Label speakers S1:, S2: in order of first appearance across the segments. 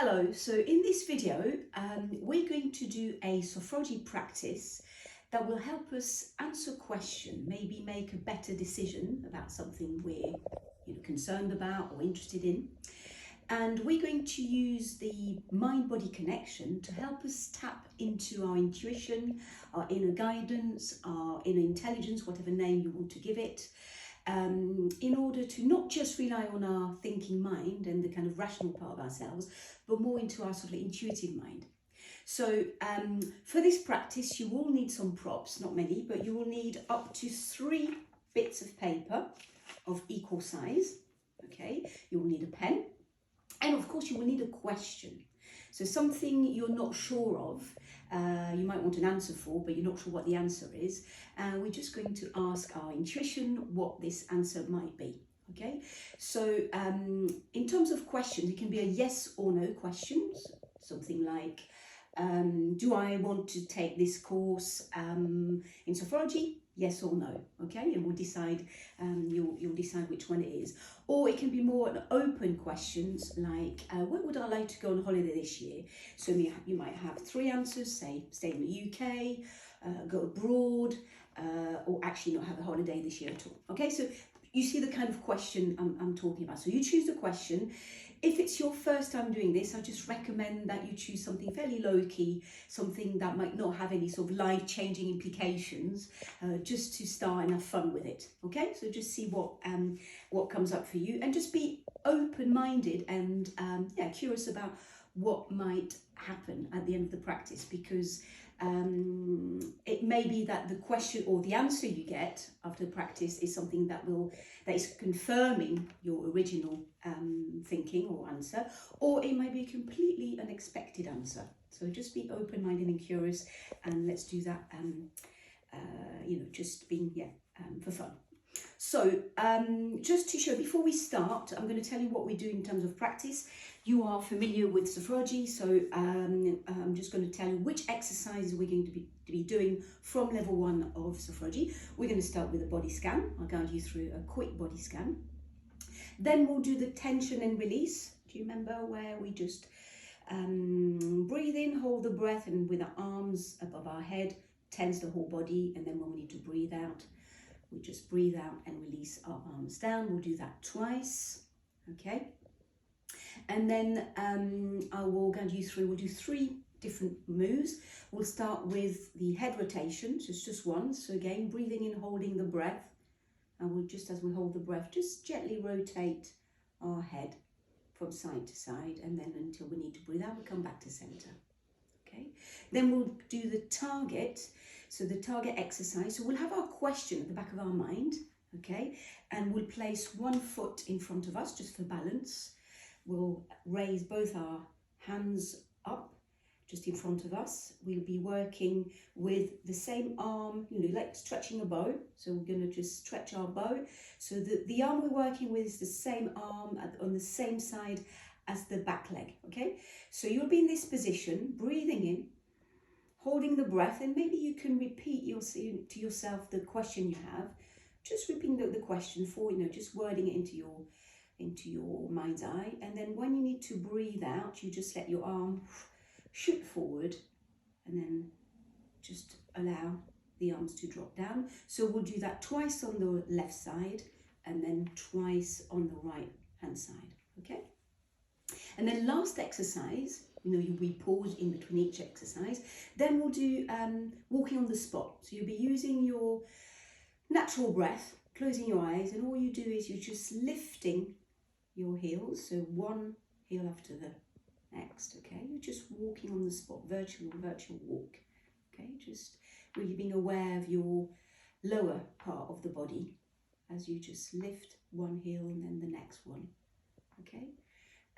S1: Hello, so in this video we're going to do a sophrology practice that will help us answer a question, maybe make a better decision about something we're concerned about or interested in. And we're going to use the mind-body connection to help us tap into our intuition, our inner guidance, our inner intelligence, whatever name you want to give it, in order to not just rely on our thinking mind and the kind of rational part of ourselves, but more into our sort of intuitive mind. So for this practice, you will need some props, not many, but you will need up to 3 bits of paper of equal size. Okay, you will need a pen, and of course you will need a question. So something you're not sure of, you might want an answer for, but you're not sure what the answer is. We're just going to ask our intuition what this answer might be. Okay, so in terms of questions, it can be a yes or no questions, something like, do I want to take this course in Sophrology? Yes or no, okay, and we'll decide, you'll decide which one it is. Or it can be more an open questions like, where would I like to go on holiday this year? So you might have 3 answers, say stay in the UK, go abroad, or actually not have a holiday this year at all. Okay, so you see the kind of question I'm talking about. So you choose the question. If it's your first time doing this, I just recommend that you choose something fairly low-key, something that might not have any sort of life-changing implications, just to start and have fun with it. Okay, so just see what comes up for you, and just be open-minded and curious about what might happen at the end of the practice, because it may be that the question or the answer you get after the practice is something that is confirming your original thinking or answer, or it might be a completely unexpected answer. So just be open-minded and curious, and let's do that just being for fun. So just to show, before we start, I'm going to tell you what we do in terms of practice. You are familiar with Sophrology, so I'm just going to tell you which exercises we're going to be doing from level 1 of Sophrology. We're going to start with a body scan. I'll guide you through a quick body scan. Then we'll do the tension and release. Do you remember where we just breathe in, hold the breath, and with our arms above our head, tense the whole body, and then when we need to breathe out, we just breathe out and release our arms down. We'll do that twice, okay? And then I will guide you through, we'll do 3 different moves. We'll start with the head rotation, so it's just one. So again, breathing in, holding the breath. And we'll just, as we hold the breath, just gently rotate our head from side to side. And then until we need to breathe out, we'll come back to center. Okay, then we'll do the target. So the target exercise, so we'll have our question at the back of our mind, okay, and we'll place 1 foot in front of us just for balance. We'll raise both our hands up just in front of us. We'll be working with the same arm, like stretching a bow. So we're going to just stretch our bow. So the arm we're working with is the same arm on the same side as the back leg, okay? So you'll be in this position, breathing in, holding the breath, and maybe you can repeat to yourself the question you have. Just repeating the question for, just wording it into your mind's eye. And then when you need to breathe out, you just let your arm shoot forward, and then just allow the arms to drop down. So we'll do that twice on the left side, and then twice on the right hand side, okay? And then last exercise, we pause in between each exercise. Then we'll do walking on the spot. So you'll be using your natural breath, closing your eyes, and all you do is you're just lifting your heels. So one heel after the next, okay? You're just walking on the spot, virtual walk, okay? Just really being aware of your lower part of the body as you just lift one heel and then the next one, okay?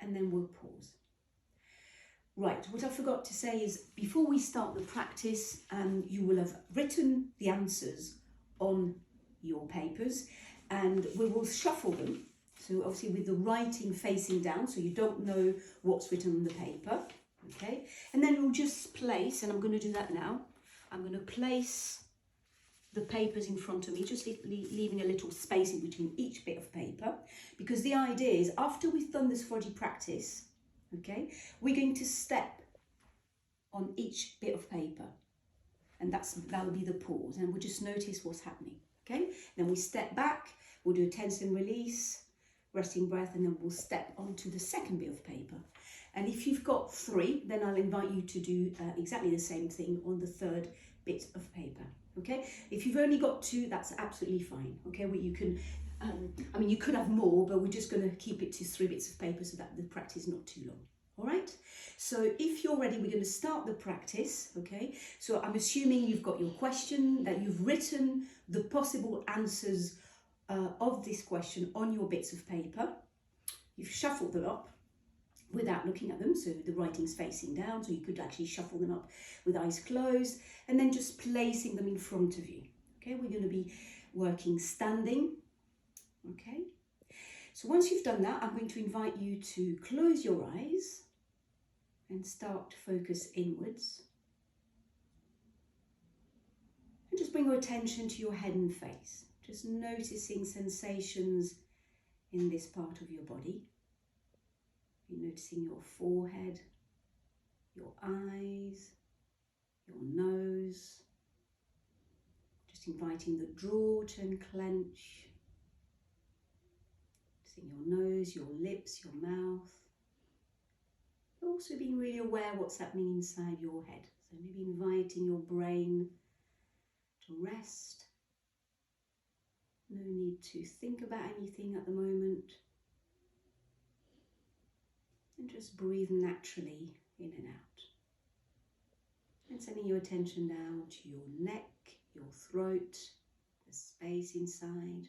S1: And then we'll pause. Right, what I forgot to say is before we start the practice, you will have written the answers on your papers, and we will shuffle them. So obviously with the writing facing down, so you don't know what's written on the paper, okay? And then we'll just place, and I'm going to do that now, I'm going to place the papers in front of me, just leaving a little space in between each bit of paper, because the idea is after we've done this Sophrology practice, okay? We're going to step on each bit of paper, and that'll be the pause, and we'll just notice what's happening, okay? Then we step back, we'll do a tense and release, resting breath, and then we'll step onto the second bit of paper. And if you've got 3, then I'll invite you to do exactly the same thing on the third bit of paper, okay? If you've only got 2, that's absolutely fine, okay? Well, you can, I mean, you could have more, but we're just going to keep it to 3 bits of paper so that the practice is not too long. All right, so if you're ready, we're going to start the practice, okay? So I'm assuming you've got your question, that you've written the possible answers of this question on your bits of paper. You've shuffled them up without looking at them, so the writing's facing down, so you could actually shuffle them up with eyes closed, and then just placing them in front of you, okay? We're going to be working standing, okay? So once you've done that, I'm going to invite you to close your eyes and start to focus inwards. And just bring your attention to your head and face. Just noticing sensations in this part of your body. You're noticing your forehead, your eyes, your nose. Just inviting the jaw to unclench. Noticing your nose, your lips, your mouth. Also being really aware what's happening inside your head. So maybe inviting your brain to rest. No need to think about anything at the moment. And just breathe naturally in and out. And sending your attention down to your neck, your throat, the space inside.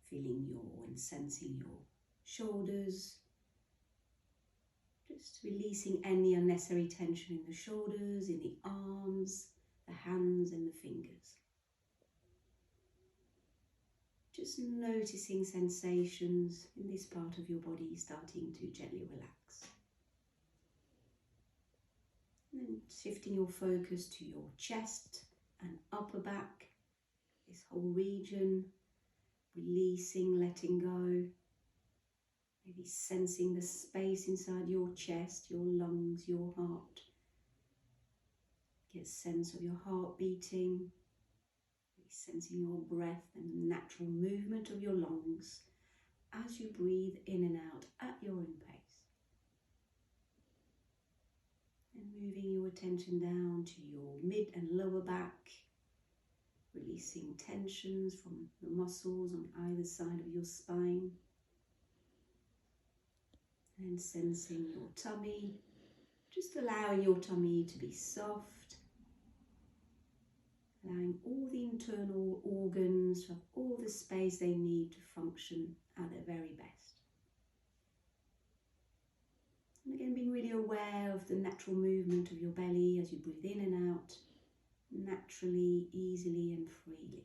S1: Feeling and sensing your shoulders. Just releasing any unnecessary tension in the shoulders, in the arms, the hands and the fingers. Just noticing sensations in this part of your body starting to gently relax. And then shifting your focus to your chest and upper back, this whole region, releasing, letting go. Maybe sensing the space inside your chest, your lungs, your heart. Get a sense of your heart beating. Maybe sensing your breath and the natural movement of your lungs as you breathe in and out at your own pace. And moving your attention down to your mid and lower back, releasing tensions from the muscles on either side of your spine. And sensing your tummy, just allowing your tummy to be soft, allowing all the internal organs to have all the space they need to function at their very best. And again, being really aware of the natural movement of your belly as you breathe in and out, naturally, easily and freely.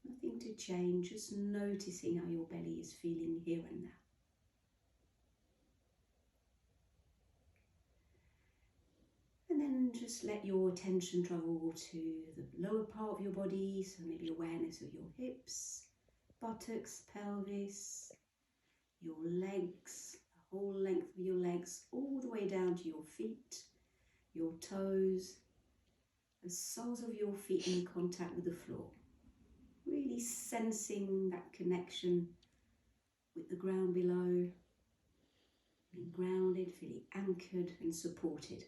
S1: Nothing to change, just noticing how your belly is feeling here and now. And then just let your attention travel to the lower part of your body, so maybe awareness of your hips, buttocks, pelvis, your legs, the whole length of your legs, all the way down to your feet, your toes, the soles of your feet in contact with the floor. Really sensing that connection with the ground below, being grounded, feeling anchored and supported.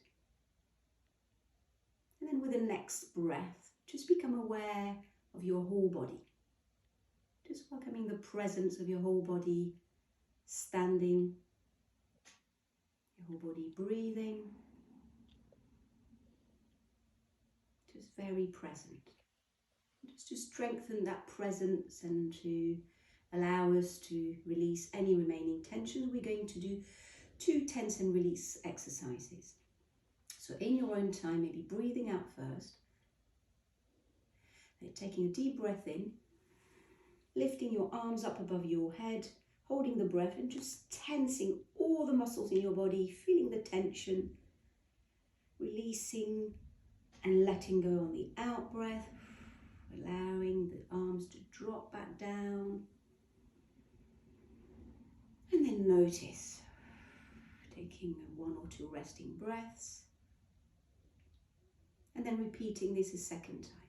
S1: And then with the next breath, just become aware of your whole body. Just welcoming the presence of your whole body, standing, your whole body breathing, just very present. Just to strengthen that presence and to allow us to release any remaining tension, we're going to do 2 tense and release exercises. So in your own time, maybe breathing out first, then taking a deep breath in, lifting your arms up above your head, holding the breath and just tensing all the muscles in your body, feeling the tension, releasing and letting go on the out breath, allowing the arms to drop back down. And then notice, taking 1 or 2 resting breaths. And then repeating this a second time.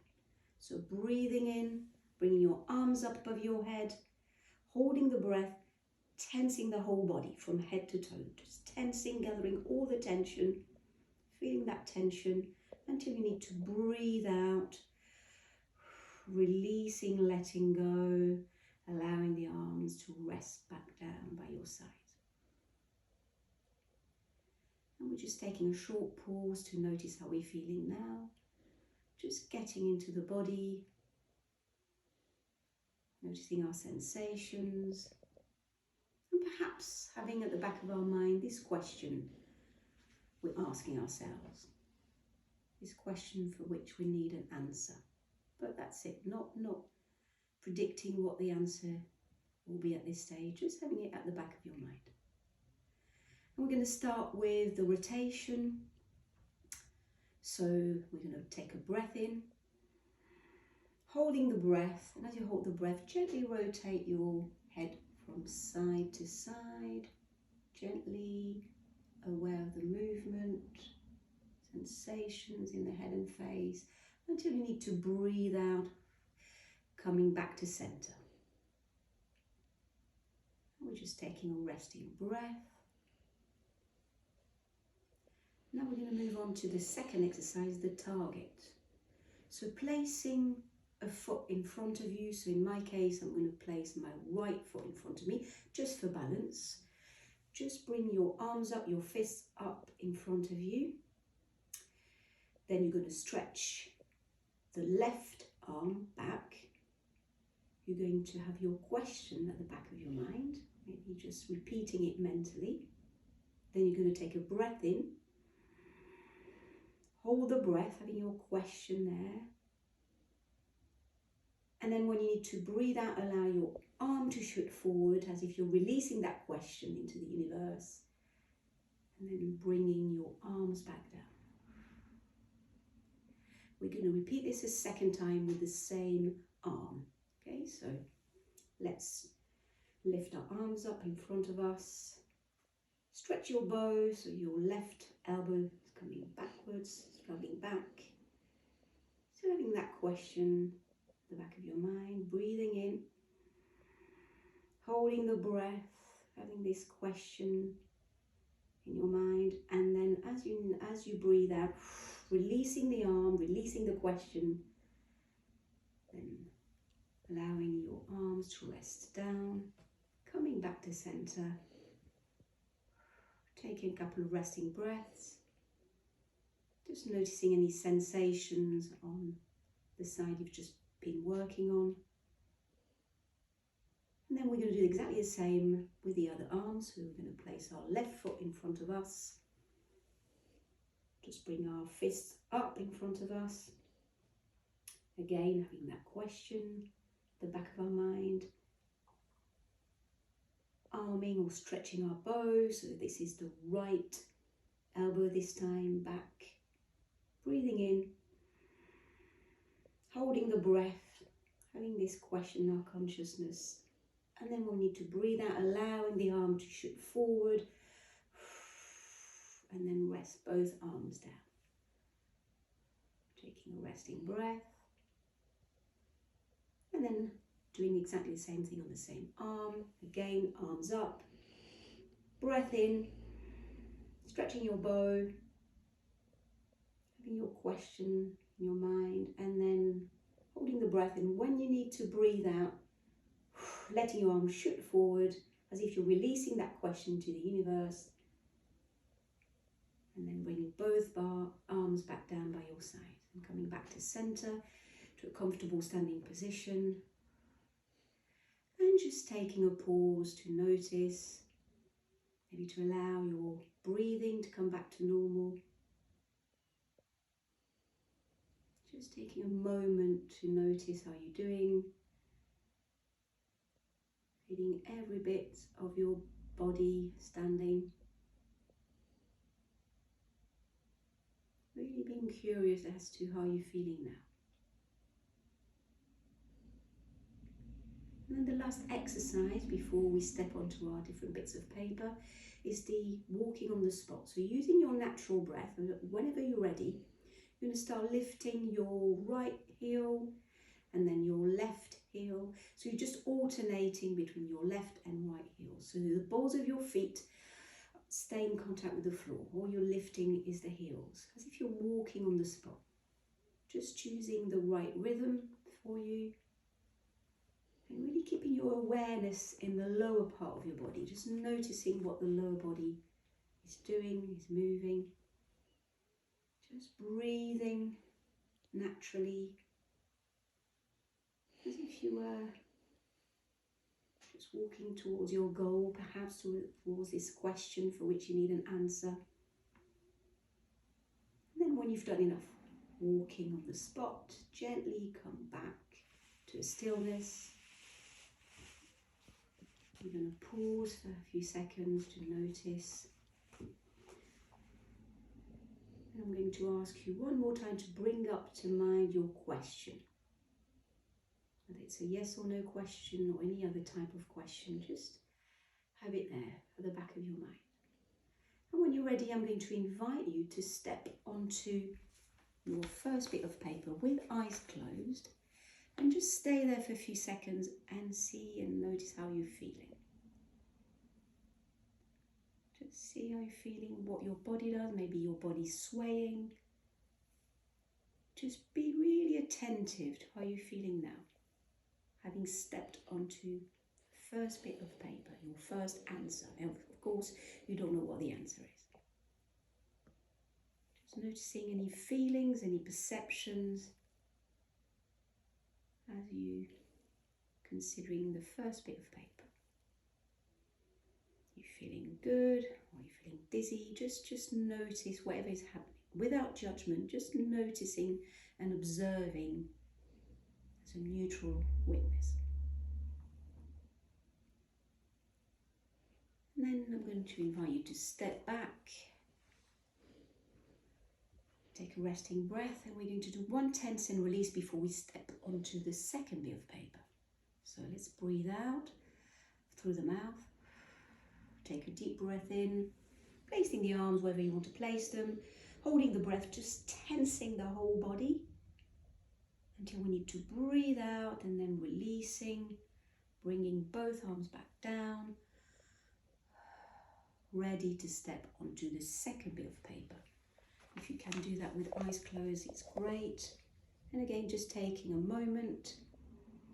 S1: So breathing in, bringing your arms up above your head, holding the breath, tensing the whole body from head to toe. Just tensing, gathering all the tension, feeling that tension until you need to breathe out, releasing, letting go, allowing the arms to rest back down by your side. And we're just taking a short pause to notice how we're feeling now. Just getting into the body, noticing our sensations, and perhaps having at the back of our mind this question we're asking ourselves. This question for which we need an answer. But that's it, not predicting what the answer will be at this stage, just having it at the back of your mind. And we're going to start with the rotation. So we're going to take a breath in, holding the breath, and as you hold the breath, gently rotate your head from side to side, gently aware of the movement, sensations in the head and face, until you need to breathe out, coming back to center. We're just taking a resting breath. Now we're going to move on to the second exercise, the target. So placing a foot in front of you. So in my case, I'm going to place my right foot in front of me, just for balance. Just bring your arms up, your fists up in front of you. Then you're going to stretch the left arm back. You're going to have your question at the back of your mind, maybe just repeating it mentally. Then you're going to take a breath in. Hold the breath, having your question there. And then when you need to breathe out, allow your arm to shoot forward as if you're releasing that question into the universe. And then bringing your arms back down. We're going to repeat this a second time with the same arm. Okay, so let's lift our arms up in front of us. Stretch your bow so your left elbow is coming backwards, traveling back. So having that question at the back of your mind, breathing in, holding the breath, having this question in your mind, and then as you breathe out, releasing the arm, releasing the question, then allowing your arms to rest down, coming back to center, taking a couple of resting breaths, just noticing any sensations on the side you've just been working on. And then we're going to do exactly the same with the other arm. So we're going to place our left foot in front of us. Just bring our fists up in front of us. Again, having that question at the back of our mind. Arming or stretching our bow. So this is the right elbow this time, back. Breathing in. Holding the breath. Having this question in our consciousness. And then we'll need to breathe out, allowing the arm to shoot forward. And then rest both arms down. Taking a resting breath. And then doing exactly the same thing on the same arm. Again, arms up. Breath in. Stretching your bow. Having your question in your mind. And then holding the breath in. When you need to breathe out, letting your arms shoot forward as if you're releasing that question to the universe. And then bringing both arms back down by your side and coming back to center, to a comfortable standing position. And just taking a pause to notice, maybe to allow your breathing to come back to normal. Just taking a moment to notice how you're doing. Feeling every bit of your body standing. Really being curious as to how you're feeling now. And then the last exercise before we step onto our different bits of paper is the walking on the spot. So using your natural breath, and whenever you're ready, you're going to start lifting your right heel and then your left heel. So you're just alternating between your left and right heel. So the balls of your feet stay in contact with the floor. All you're lifting is the heels, as if you're walking on the spot. Just choosing the right rhythm for you. And really keeping your awareness in the lower part of your body. Just noticing what the lower body is doing, is moving. Just breathing naturally, as if you were just walking towards your goal, perhaps towards this question for which you need an answer. And then when you've done enough walking on the spot, gently come back to a stillness. You're going to pause for a few seconds to notice. And I'm going to ask you one more time to bring up to mind your question. Whether it's a yes or no question or any other type of question, just have it there at the back of your mind. And when you're ready, I'm going to invite you to step onto your first bit of paper with eyes closed and just stay there for a few seconds and see and notice how you're feeling. Just see how you're feeling, what your body does, maybe your body's swaying. Just be really attentive to how you're feeling now, having stepped onto the first bit of paper, your first answer. And of course, you don't know what the answer is. Just noticing any feelings, any perceptions as you considering the first bit of paper. You feeling good, or you feeling dizzy? Just notice whatever is happening without judgment, just noticing and observing as a neutral witness. And then I'm going to invite you to step back, take a resting breath, and we're going to do 1 tense and release before we step onto the second bit of paper. So let's breathe out through the mouth. Take a deep breath in, placing the arms wherever you want to place them, holding the breath, just tensing the whole body until we need to breathe out, and then releasing, bringing both arms back down, ready to step onto the second bit of paper. If you can do that with eyes closed, it's great. And again, just taking a moment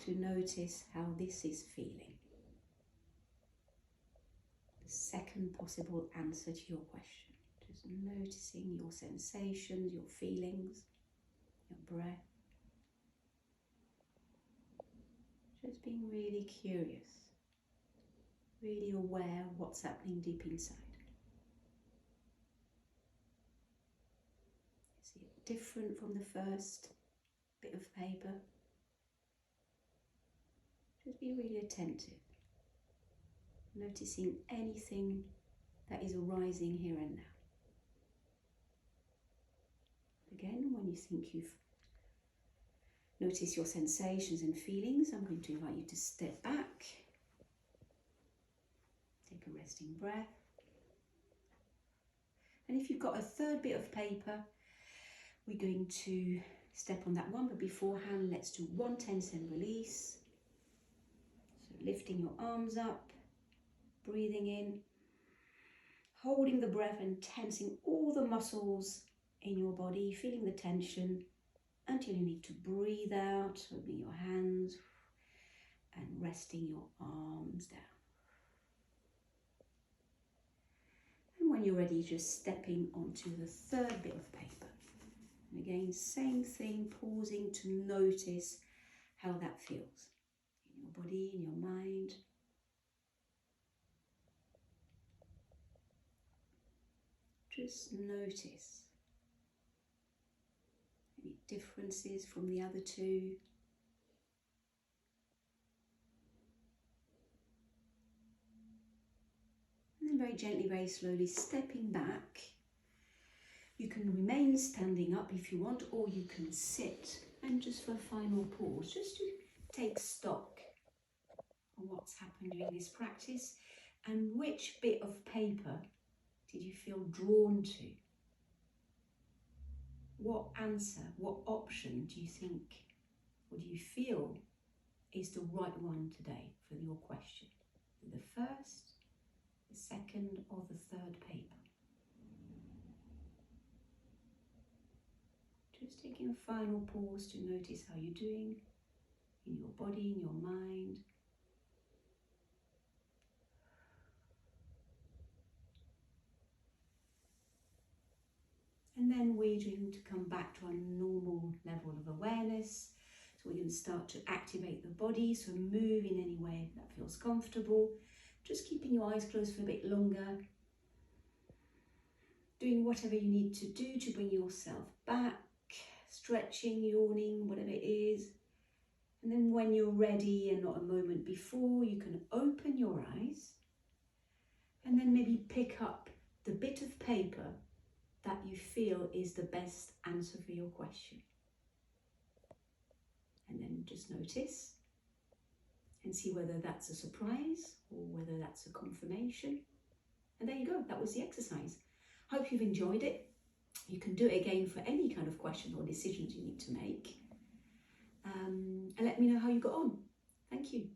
S1: to notice how this is feeling. The second possible answer to your question. Just noticing your sensations, your feelings, your breath. Just being really curious, really aware of what's happening deep inside. Is it different from the first bit of paper? Just be really attentive, noticing anything that is arising here and now. Again, when you think you've noticed your sensations and feelings, I'm going to invite you to step back, take a resting breath. And if you've got a third bit of paper, we're going to step on that one, but beforehand, let's do 1 tense and release. So lifting your arms up, breathing in, holding the breath and tensing all the muscles in your body, feeling the tension until you need to breathe out, opening your hands and resting your arms down. And when you're ready, just stepping onto the third bit of paper. And again, same thing, pausing to notice how that feels in your body, in your mind. Just notice any differences from the other two. And then very gently, very slowly stepping back. You can remain standing up if you want, or you can sit. And just for a final pause, just to take stock on what's happened during this practice, and which bit of paper did you feel drawn to? What answer, what option do you think, or do you feel is the right one today for your question? The first, the second, or the third paper? Just taking a final pause to notice how you're doing in your body, in your mind. And then we're going to come back to our normal level of awareness. So we're going to start to activate the body, so move in any way that feels comfortable. Just keeping your eyes closed for a bit longer. Doing whatever you need to do to bring yourself back. Stretching, yawning, whatever it is. And then when you're ready and not a moment before, you can open your eyes. And then maybe pick up the bit of paper that you feel is the best answer for your question. And then just notice and see whether that's a surprise or whether that's a confirmation. And there you go, that was the exercise. Hope you've enjoyed it. You can do it again for any kind of question or decisions you need to make. And let me know how you got on. Thank you.